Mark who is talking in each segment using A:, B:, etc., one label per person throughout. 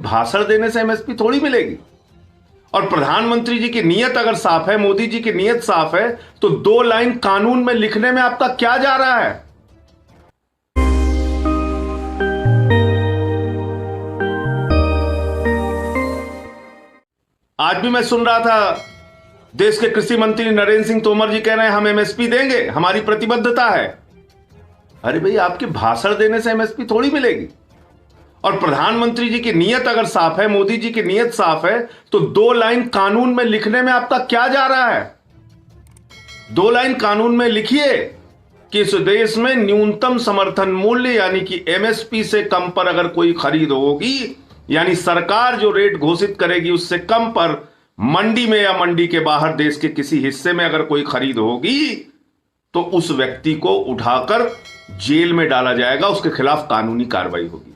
A: भाषण देने से एमएसपी थोड़ी मिलेगी। और प्रधानमंत्री जी की नीयत अगर साफ है, मोदी जी की नीयत साफ है, तो 2 लाइन कानून में लिखने में आपका क्या जा रहा है? आज भी मैं सुन रहा था, देश के कृषि मंत्री नरेंद्र सिंह तोमर जी कह रहे हैं हम एमएसपी देंगे, हमारी प्रतिबद्धता है। अरे भाई, आपके भाषण देने से एमएसपी थोड़ी मिलेगी। और प्रधानमंत्री जी की नीयत अगर साफ है, मोदी जी की नीयत साफ है, तो 2 लाइन कानून में लिखने में आपका क्या जा रहा है? 2 लाइन कानून में लिखिए कि इस देश में न्यूनतम समर्थन मूल्य यानी कि एमएसपी से कम पर अगर कोई खरीद होगी, यानी सरकार जो रेट घोषित करेगी उससे कम पर मंडी में या मंडी के बाहर देश के किसी हिस्से में अगर कोई खरीद होगी, तो उस व्यक्ति को उठाकर जेल में डाला जाएगा, उसके खिलाफ कानूनी कार्रवाई होगी।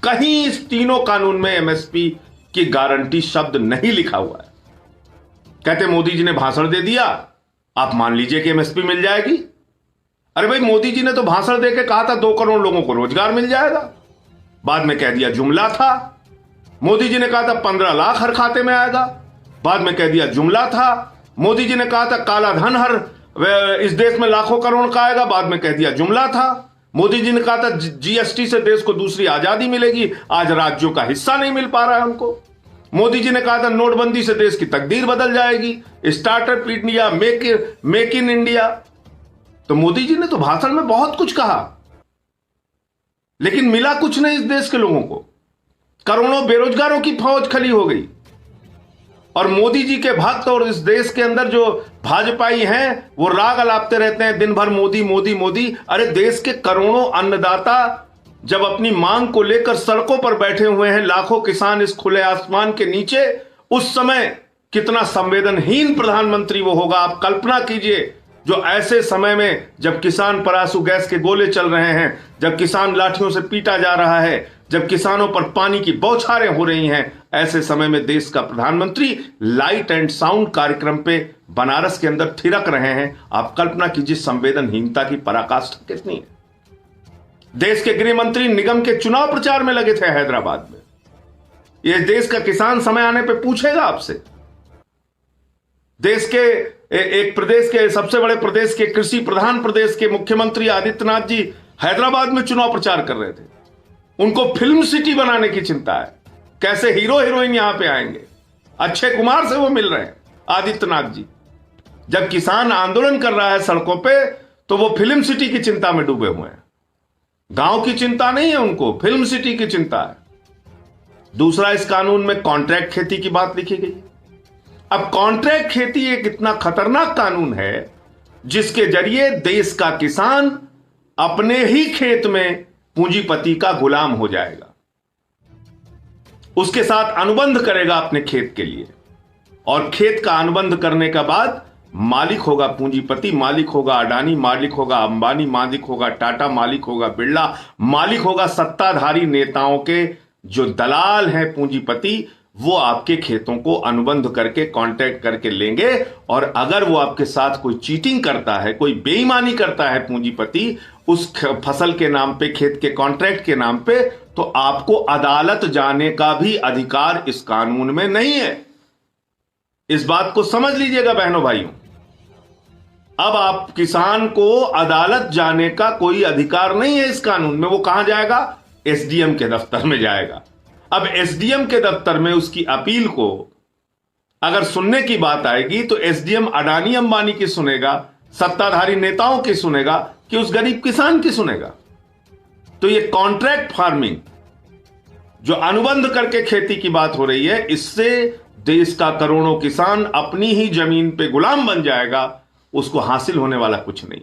A: कहीं इस तीनों कानून में एमएसपी की गारंटी शब्द नहीं लिखा हुआ है। कहते मोदी जी ने भाषण दे दिया, आप मान लीजिए कि एमएसपी मिल जाएगी। अरे भाई, मोदी जी ने तो भाषण देके कहा था 2 करोड़ लोगों को रोजगार मिल जाएगा, बाद में कह दिया जुमला था। मोदी जी ने कहा था 15 लाख हर खाते में आएगा, बाद में कह दिया जुमला था। मोदी जी ने कहा था काला धन हर इस देश में लाखों करोड़ का आएगा, बाद में कह दिया जुमला था। मोदी जी ने कहा था जीएसटी से देश को दूसरी आजादी मिलेगी, आज राज्यों का हिस्सा नहीं मिल पा रहा है उनको। मोदी जी ने कहा था नोटबंदी से देश की तकदीर बदल जाएगी, startup India, make in India. तो मोदी जी ने तो भाषण में बहुत कुछ कहा, लेकिन मिला कुछ नहीं इस देश के लोगों को। करोड़ों बेरोजगारों की फौज खड़ी हो गई। और मोदी जी के भक्त और इस देश के अंदर जो भाजपाई हैं, वो राग अलापते रहते हैं दिन भर मोदी मोदी मोदी। अरे देश के करोड़ों अन्नदाता जब अपनी मांग को लेकर सड़कों पर बैठे हुए हैं, लाखों किसान इस खुले आसमान के नीचे, उस समय कितना संवेदनहीन प्रधानमंत्री वो होगा। आप कल्पना कीजिए, जो ऐसे समय में जब किसान परासू गैस के गोले चल रहे हैं, जब किसान लाठियों से पीटा जा रहा है, जब किसानों पर पानी की बौछारें हो रही हैं, ऐसे समय में देश का प्रधानमंत्री लाइट एंड साउंड कार्यक्रम पे बनारस के अंदर थिरक रहे हैं। आप कल्पना कीजिए संवेदनहीनता की पराकाष्ठा कितनी है। देश के गृह मंत्री निगम के चुनाव प्रचार में लगे थे हैदराबाद में। यह देश का किसान समय आने पे पूछेगा आपसे। देश के एक प्रदेश के, सबसे बड़े प्रदेश के, कृषि प्रधान प्रदेश के मुख्यमंत्री आदित्यनाथ जी हैदराबाद में चुनाव प्रचार कर रहे थे। उनको फिल्म सिटी बनाने की चिंता है, कैसे हीरो हीरोइन यहां पे आएंगे। अक्षय कुमार से वो मिल रहे हैं आदित्यनाथ जी। जब किसान आंदोलन कर रहा है सड़कों पे, तो वो फिल्म सिटी की चिंता में डूबे हुए हैं। गांव की चिंता नहीं है उनको, फिल्म सिटी की चिंता है। दूसरा, इस कानून में कॉन्ट्रैक्ट खेती की बात लिखी गई। अब कॉन्ट्रैक्ट खेती एक इतना खतरनाक कानून है जिसके जरिए देश का किसान अपने ही खेत में पूंजीपति का गुलाम हो जाएगा, उसके साथ अनुबंध करेगा अपने खेत के लिए, और खेत का अनुबंध करने के बाद मालिक होगा पूंजीपति, मालिक होगा अडानी, मालिक होगा अंबानी, मालिक होगा टाटा, मालिक होगा बिरला, मालिक होगा सत्ताधारी नेताओं के जो दलाल हैं पूंजीपति। वो आपके खेतों को अनुबंध करके कॉन्ट्रैक्ट करके लेंगे, और अगर वो आपके साथ कोई चीटिंग करता है, कोई बेईमानी करता है पूंजीपति उस फसल के नाम पे, खेत के कॉन्ट्रैक्ट के नाम पे, तो आपको अदालत जाने का भी अधिकार इस कानून में नहीं है। इस बात को समझ लीजिएगा बहनों भाइयों। अब आप किसान को अदालत जाने का कोई अधिकार नहीं है इस कानून में। वो कहां जाएगा? एसडीएम के दफ्तर में जाएगा। अब एसडीएम के दफ्तर में उसकी अपील को अगर सुनने की बात आएगी तो एसडीएम अडानी अंबानी की सुनेगा, सत्ताधारी नेताओं की सुनेगा, कि उस गरीब किसान की सुनेगा। तो ये कॉन्ट्रैक्ट फार्मिंग, जो अनुबंध करके खेती की बात हो रही है, इससे देश का करोड़ों किसान अपनी ही जमीन पे गुलाम बन जाएगा। उसको हासिल होने वाला कुछ नहीं।